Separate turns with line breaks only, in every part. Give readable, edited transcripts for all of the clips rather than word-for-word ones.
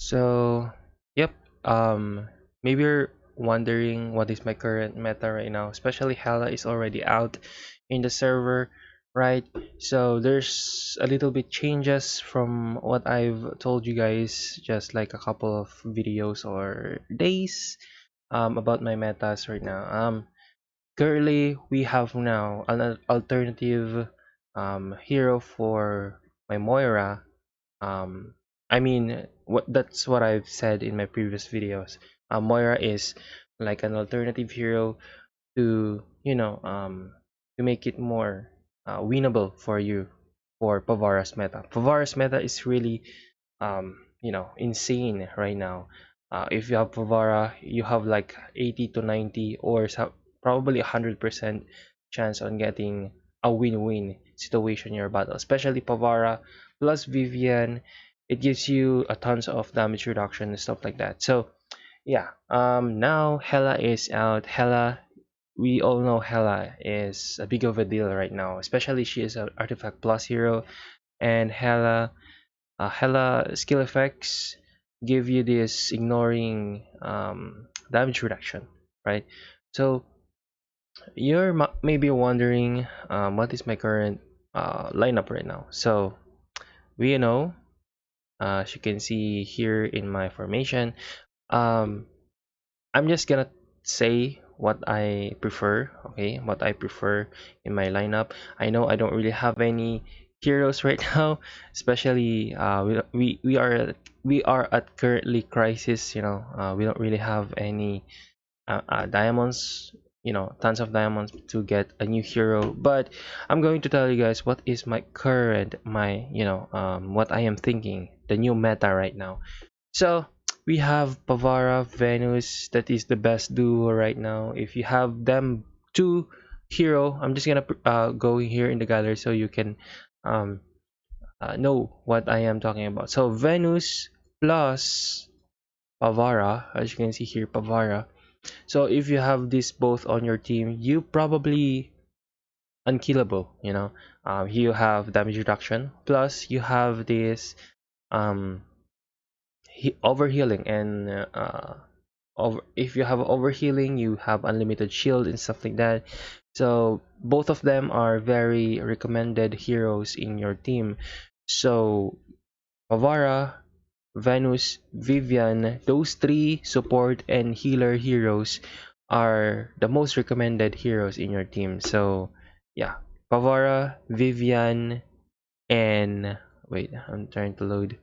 So, yep. Um, Maybe you're wondering what is my current meta right now. Especially Hela is already out in the server, right? So there's a little bit changes from what I've told you guys just like a couple of videos or days about my metas right now. Currently we have now an alternative hero for my Moira. I mean, that's what I've said in my previous videos. Moira is like an alternative hero to to make it more winnable for you for Pavara's meta. Pavara's meta is really insane right now. If you have Pavara, you have like 80 to 90 or probably 100% chance on getting a win-win situation in your battle, especially Pavara plus Vivian. It gives you a tons of damage reduction and stuff like that. So yeah, now Hela is out. Hela, we all know Hela is a big of a deal right now, especially she is an artifact plus hero, and Hela skill effects give you this ignoring damage reduction, right? So you're maybe wondering what is my current lineup right now. So we know, as you can see here in my formation, um, I'm just gonna say what I prefer, okay? What I prefer in my lineup. I know I don't really have any heroes right now, especially we are at currently crisis. We don't really have any diamonds. Tons of diamonds to get a new hero. But I'm going to tell you guys what is my current my what I am thinking the new meta right now. So we have Pavara, Venus. That is the best duo right now. If you have them two hero, I'm just gonna go here in the gallery so you can um, know what I am talking about. So Venus plus Pavara, as you can see here, Pavara. So if you have this both on your team, you probably unkillable. You have damage reduction plus you have this um overhealing and if you have overhealing you have unlimited shield and stuff like that. So both of them are very recommended heroes in your team. So Pavara, Venus, Vivian, those three support and healer heroes are the most recommended heroes in your team. So yeah, Pavara, Vivian, and wait, I'm trying to load.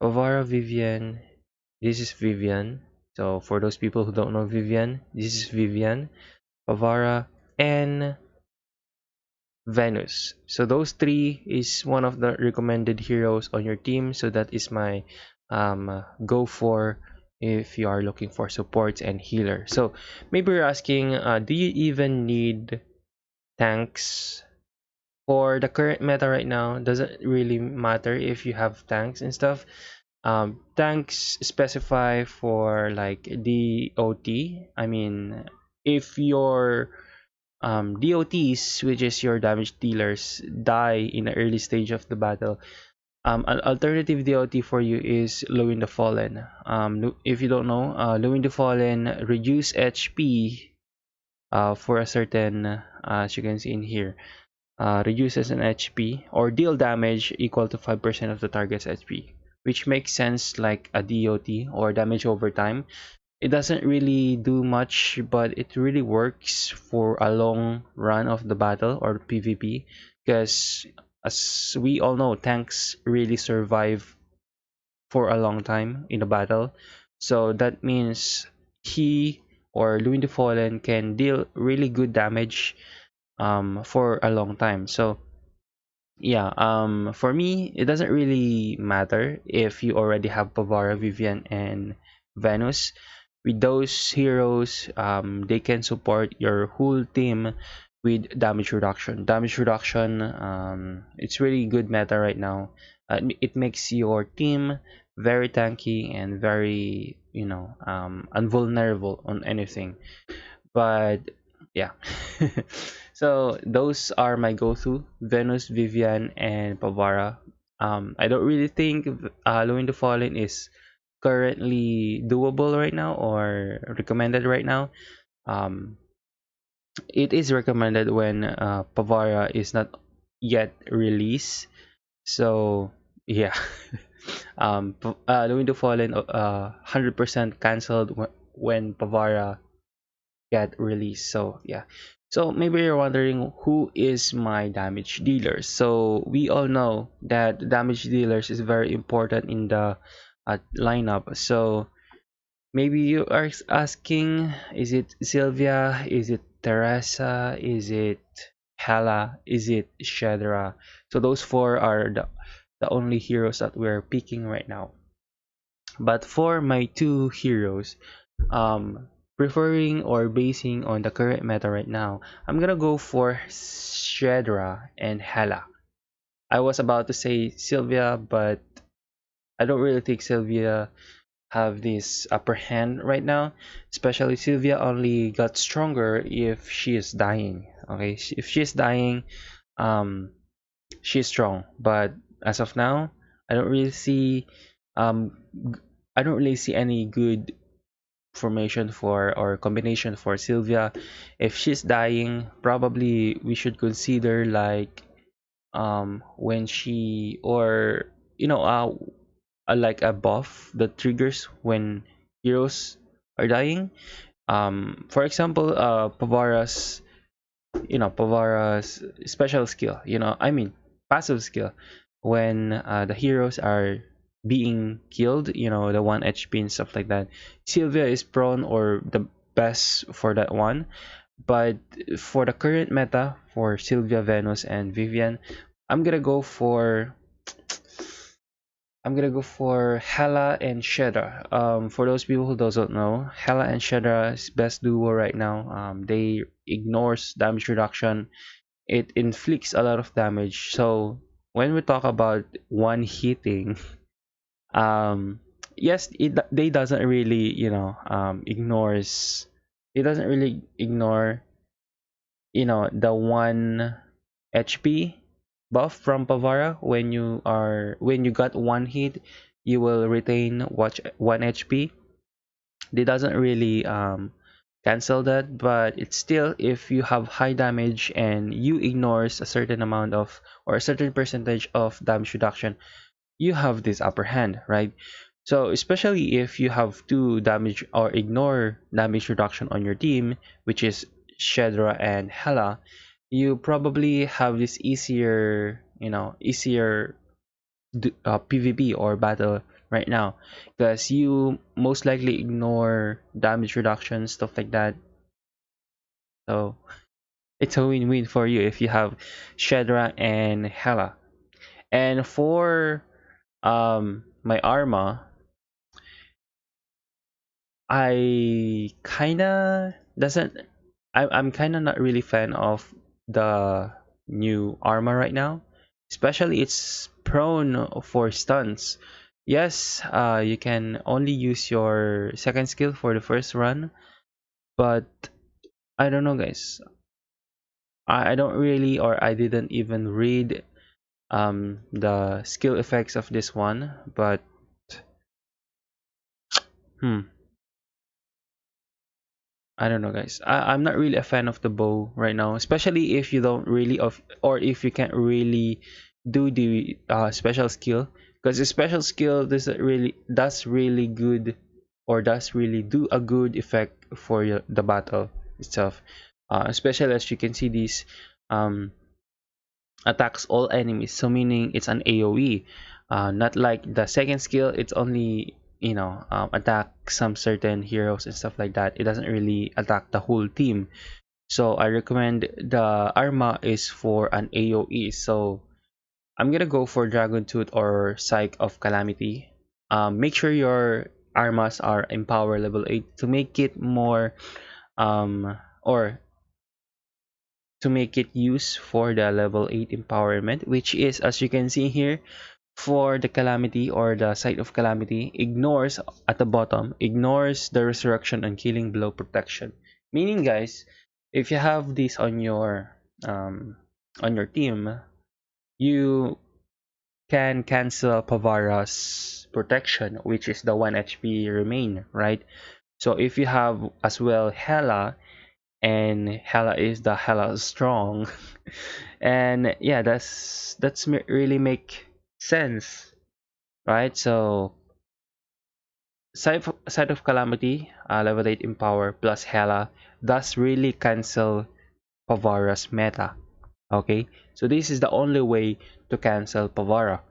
Pavara, Vivian, this is Vivian. So for those people who don't know Vivian, this is Vivian, Pavara, and Venus. So those three is one of the recommended heroes on your team. So that is my go for if you are looking for supports and healer. So maybe you're asking, do you even need tanks? For the current meta right now, doesn't really matter if you have tanks and stuff. Tanks specify for like DOT. I mean, if your DOTs, which is your damage dealers, die in the early stage of the battle, an alternative DOT for you is Lewin the Fallen. If you don't know, Lewin the Fallen reduce HP for a certain, as you can see in here, reduces an HP or deal damage equal to 5% of the target's HP, which makes sense like a DOT or damage over time. It doesn't really do much, but it really works for a long run of the battle or PvP because as we all know, tanks really survive for a long time in a battle. So that means he or Louis the Fallen can deal really good damage for a long time. So yeah, for me, it doesn't really matter if you already have Pavara, Vivian, and Venus. With those heroes, they can support your whole team with damage reduction. Damage reduction, it's really good meta right now. It makes your team very tanky and very, unvulnerable on anything. But yeah. So those are my go-to: Venus, Vivian, and Pavara. I don't really think Lewin the Fallen is
currently doable right now or recommended right now. Um, it is recommended when Pavara is not yet released. So yeah, Going to Fallen 100% canceled when Pavara get released. So yeah. So maybe you're wondering who is my damage dealer. So we all know that damage dealers is very important in the lineup. So maybe you are asking, is it Sylvia? Is it Teresa? Is it Hela? Is it Shedra? So those four are the only heroes that we're picking right now. But for my two heroes, preferring or basing on the current meta right now, I'm gonna go for Shedra and Hela. I was about to say Sylvia, but I don't really think Sylvia have this upper hand right now. Especially Sylvia only got stronger if she is dying. Okay, if she's dying, um, she's strong. But as of now, I don't really see, um, I don't really see any good formation for or combination for Sylvia. If she's dying, probably we should consider like when she or you know like a buff that triggers when heroes are dying. For example, Pavara's special skill, I mean passive skill, when the heroes are being killed, the 1 HP and stuff like that. Sylvia is prone or the best for that one. But for the current meta for Sylvia, Venus, and Vivian, I'm gonna go for Hela and Shedra. For those people who doesn't know, Hela and Shedra's best duo right now. They ignores damage reduction. It inflicts a lot of damage. So when we talk about one hitting, um, yes, they doesn't really ignores. It doesn't really ignore the 1 HP buff from Pavara. When you got one hit, you will retain watch 1 HP. They doesn't really cancel that, but it's still, if you have high damage and you ignores a certain amount of or a certain percentage of damage reduction, you have this upper hand, right? So especially if you have two damage or ignore damage reduction on your team, which is Shedra and Hela, you probably have this easier PvP or battle right now, because you most likely ignore damage reduction, stuff like that. So it's a win-win for you if you have Shedra and Hela. And for my Arma, I kinda doesn't I'm kinda not really fan of the new armor right now. Especially it's prone for stuns. Yes, you can only use your second skill for the first run, but I don't know, guys. I don't really, or I didn't even read the skill effects of this one, but hmm I don't know, guys. I'm not really a fan of the bow right now, especially if you don't really or if you can't really do the special skill, because the special skill does really good, or does really do a good effect for the battle itself. Especially as you can see, these um attacks all enemies, so meaning it's an AoE, not like the second skill. It's only attack some certain heroes and stuff like that. It doesn't really attack the whole team. So I recommend the Arma is for an AoE. So I'm gonna go for Dragon Tooth or Psych of Calamity. Make sure your Armas are Empower level 8 to make it more or to make it use for the level 8 empowerment, which is, as you can see here, for the Calamity or the Sight of Calamity, ignores at the bottom, ignores the Resurrection and Killing Blow protection. Meaning, guys, if you have this on your team, you can cancel Pavara's protection, which is the 1 HP remain, right? So if you have as well Hela, and Hela is the Hela strong, and yeah, really make sense, right? So side of Calamity, level 8 Empower plus Hela does really cancel Pavara's meta. Okay, so this is the only way to cancel Pavara.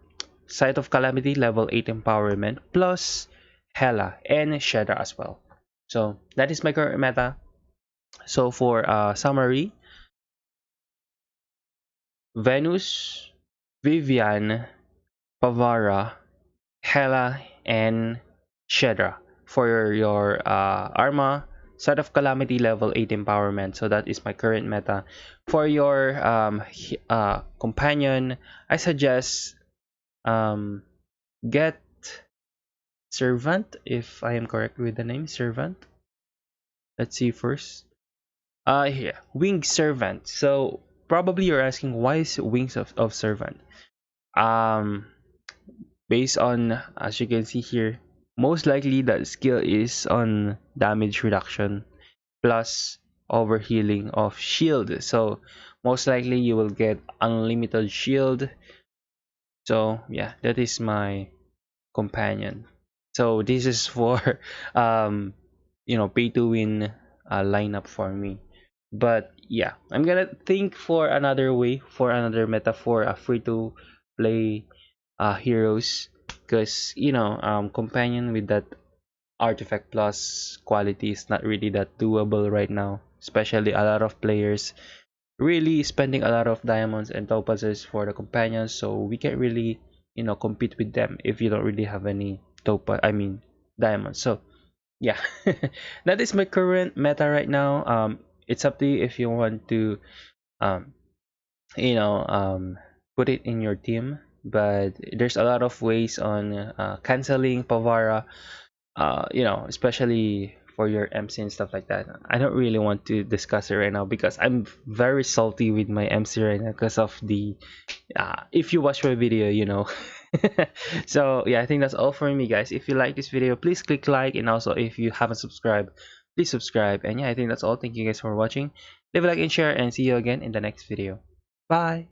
Side of Calamity, level 8 Empowerment plus Hela and Shedda as well. So that is my current meta. So for summary, Venus, Vivian, Pavara, Hela, and Shedra for your Arma, Side of Calamity level 8 Empowerment. So that is my current meta. For your companion, I suggest get Servant, if I am correct with the name Servant. Let's see first. Here, Winged Servant. So probably you're asking why is Wings of Servant? Um, Based on, as you can see here, most likely that skill is on damage reduction plus overhealing of shield. So most likely you will get unlimited shield. So yeah, that is my companion. So this is for pay to win lineup for me. But yeah, I'm gonna think for another way, for another metaphor, a free to play heroes, because companion with that artifact plus quality is not really that doable right now, especially a lot of players really spending a lot of diamonds and topazes for the companions, so we can't really compete with them if you don't really have any diamonds. So yeah, that is my current meta right now. It's up to you if you want to um you know put it in your team, but there's a lot of ways on canceling Pavara, especially for your MC and stuff like that. I don't really want to discuss it right now because I'm very salty with my MC right now because of the if you watch my video, So yeah, I think that's all for me, guys. If you like this video, please click like, and also if you haven't subscribed, please subscribe. And yeah, I think that's all. Thank you guys for watching. Leave a like and share, and see you again in the next video. Bye.